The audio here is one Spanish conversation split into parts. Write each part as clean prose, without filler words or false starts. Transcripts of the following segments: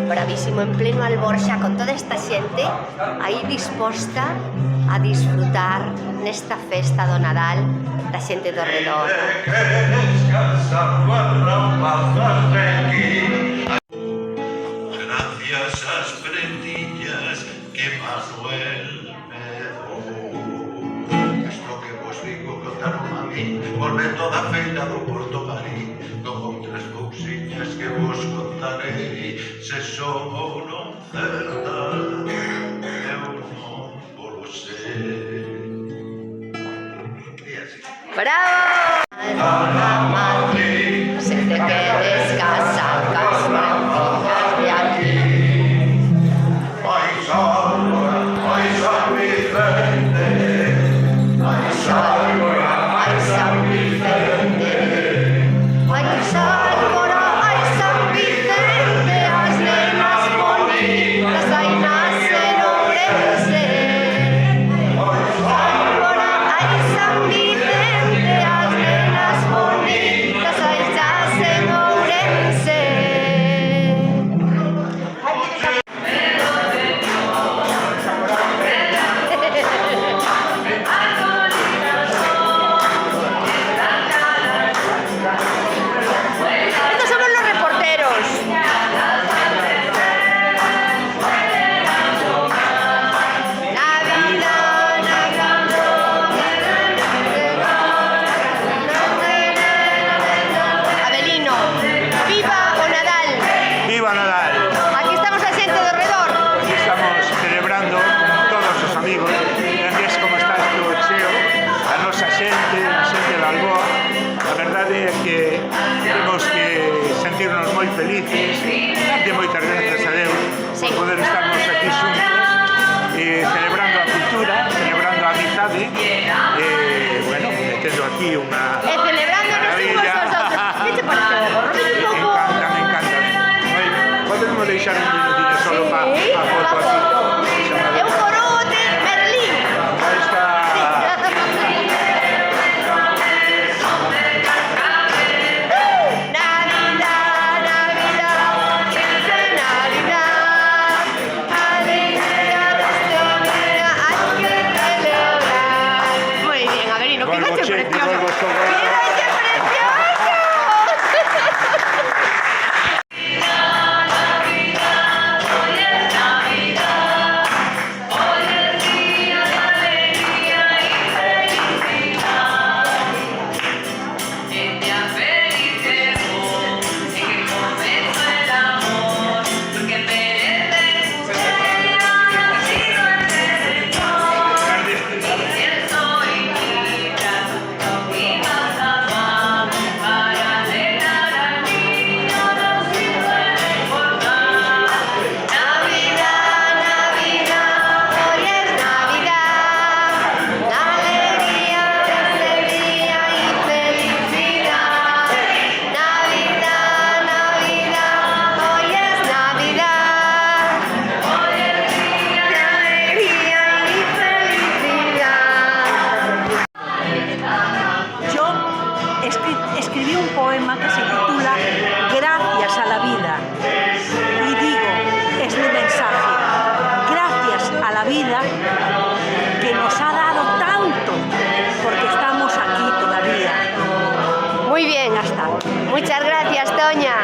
bravísimo, en pleno Alborxa, con toda esta xente aí disposta a disfrutar nesta festa do Nadal da xente do redor. Gracias ás prendillas que Manuel me dou. Isto que vos digo contaron a mí, volvendo da feira do Porto Marín, con outras cousiñas que vos contarei, se son ou non certas, eu non vos sei. E así. ¡Bravo! Dona Madrid, se te quedes casar, casmanitas de aquí. Ai, Sálvora, ai, San Vicente, ai, Sálvora, Ay, San Vicente, ay, Sálvora, ay, San Vicente, as nenas bonitas, ay, nacen Ourense. Sálvora, ay, San Vicente, as nenas bonitas, ay, nacen Ourense. Estos somos los reporteros. Avelino, viva o Nadal. Viva Nadal! Aquí estamos a xente do redor. Aquí estamos celebrando con todos os amigos. Vedes como está isto cheo, a nosa xente, a xente da Alboa. A verdade é que temos que sentirnos moi felices, darlle moitas grazas a Deus por poder estarnos aquí xuntos, celebrando a cultura, celebrando a amizade, bueno, tendo aquí unha Celebrándonos unhos aos outros. Que te parece o gorro? Vete un pouco. Me encanta. Podemos deixar un minutinho solo para a foto aquí. É un corote Merlín. Ahí está. Navidad, Navidad, dulce Navidad, alegría deste día hay que celebrar. Muy bien, Avelino, qué coche precioso. ¡Qué coche precioso! Escribí un poema que se titula Gracias a la vida y digo, es mi mensaje, gracias a la vida que nos ha dado tanto porque estamos aquí todavía. Muy bien, Ya está. muchas gracias, Toña.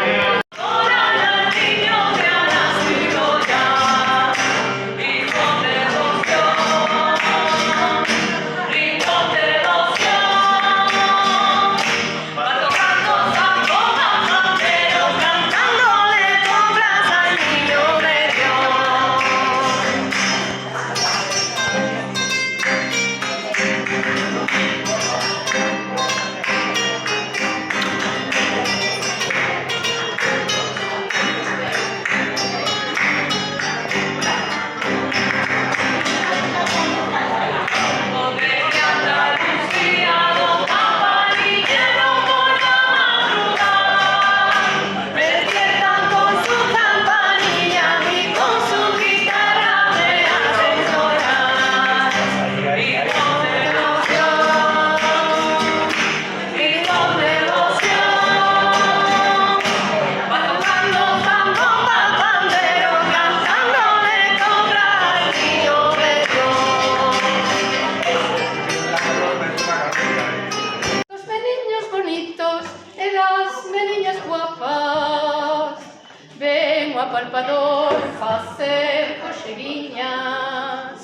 apalpador facer coxeriñas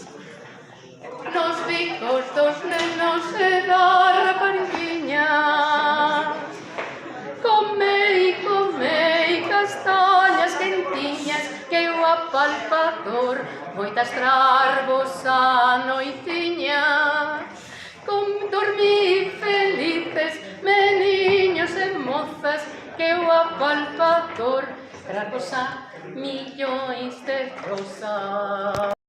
nos bicos dos nenos e da rapariguiña. Comei castañas quentiñas que o apalpador moitas trarbos a noitiña. Dormí felices meniños e mozas que o apalpador trarbos a millóns de rosas.